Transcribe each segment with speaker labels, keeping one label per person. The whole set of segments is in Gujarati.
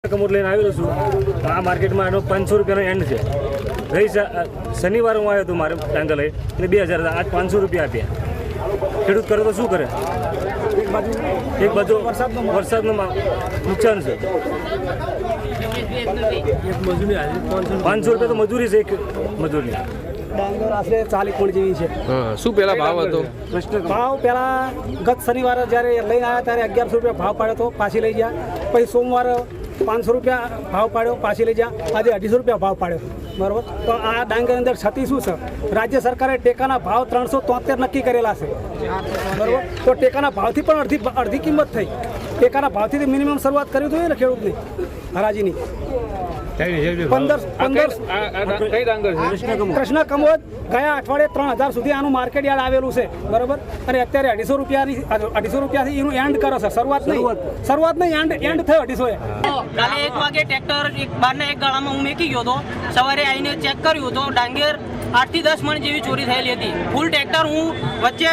Speaker 1: કમોડ લઈને આવેલો છું આ માર્કેટમાં એનો 500 રૂપિયાનો એન્ડ છે. ગઈ શનિવારે હું આવ્યો હતો મારે ટાંગા લઈ અને 2000 હતા, આજ 500 રૂપિયા આપ્યા. ખેડૂત કરે તો શું કરે? એક બાજુ વરસાદનું નુકસાન છે. 500 રૂપિયા તો મજૂરી છે એક મજૂરની.
Speaker 2: ડાંગર આશરે 40 પોણ જેવી છે.
Speaker 3: શું પેલા ભાવ હતો?
Speaker 2: ભાવ પહેલા ગત શનિવારે જ્યારે લઈને આવ્યા ત્યારે 1100 રૂપિયા ભાવ પાડ્યો હતો, પાછી લઈ ગયા. પછી સોમવારે 500 રૂપિયા ભાવ પાડ્યો, પાછી લઈ ગયા. આજે 250 રૂપિયા ભાવ પાડ્યો. બરાબર. તો આ ડાંગરની અંદર ક્ષતિ શું છે? રાજ્ય સરકારે ટેકાના ભાવ 373 નક્કી કરેલા છે. બરાબર. તો ટેકાના ભાવથી પણ અડધી કિંમત થઈ. ટેકાના ભાવથી મિનિમમ શરૂઆત કરવી જોઈએ ને ખેડૂતની હરાજીની. કૃષ્ણ કમોદ ગયા અઠવાડિયે 3000 સુધી આનું માર્કેટ યાર્ડ આવેલું છે. બરોબર. અને અત્યારે 250 રૂપિયાથી એનું એન્ડ કરો છે. શરૂઆત નહીં એન્ડ થયો 250.
Speaker 4: કાલે 1 વાગે ટ્રેક્ટર બહારના એક ગાળામાં હું મેકી ગયો હતો. સવારે આવીને ચેક કર્યું તો ડાંગર 8 થી 10 મણ જેવી ચોરી થયેલી હતી. ફૂલ ટ્રેક્ટર હું વચ્ચે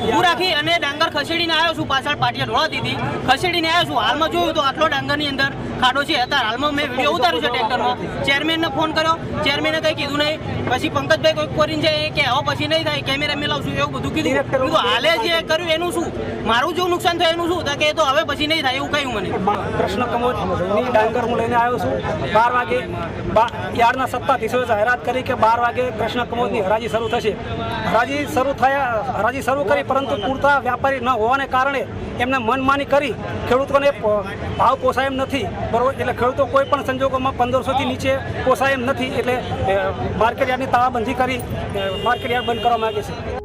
Speaker 4: ઊભું રાખી અને ડાંગર ખસેડીને આવ્યો છું. પાછળ પાટિયા ઢોળાતી હતી, ખસેડીને આવ્યો છું. હાલમાં જોયું તો આટલો ડાંગરની અંદર ખાડો છે. અત્યારે હાલમાં મેં વિડીયો ઉતાર્યો છે ટ્રેક્ટરમાં. ચેરમેનને ફોન કર્યો, ચેરમેને કંઈ કીધું નહીં. પછી પંકજભાઈ કોઈક કરીને છે કે હવે પછી નહીં થાય, કેમેરા મેં લાવશું એવું બધું કીધું. હાલે જે કર્યું એનું શું, મારું જેવું નુકસાન થાય એનું શું? કે તો હવે પછી નહીં થાય એવું કહ્યું મને.
Speaker 2: કૃષ્ણ કમોદની ડાંગર હું લઈને આવ્યો છું. 12 વાગે યાર્ડના સત્તાધીશોએ જાહેરાત કરી કે 12 વાગે કૃષ્ણ કમોદની હરાજી શરૂ થશે. હરાજી શરૂ કરી, પરંતુ પૂરતા વ્યાપારી ન હોવાને કારણે એમને મનમાની કરી ખેડૂતોને ભાવ પોસાય એમ નથી. બરોબર. એટલે ખેડૂતો કોઈ પણ સંજોગોમાં 1500થી નીચે પોસાય એમ નથી. એટલે માર્કેટ યાર્ડની તાળાબંધી કરી માર્કેટ યાર્ડ બંધ કરવા માંગે છે.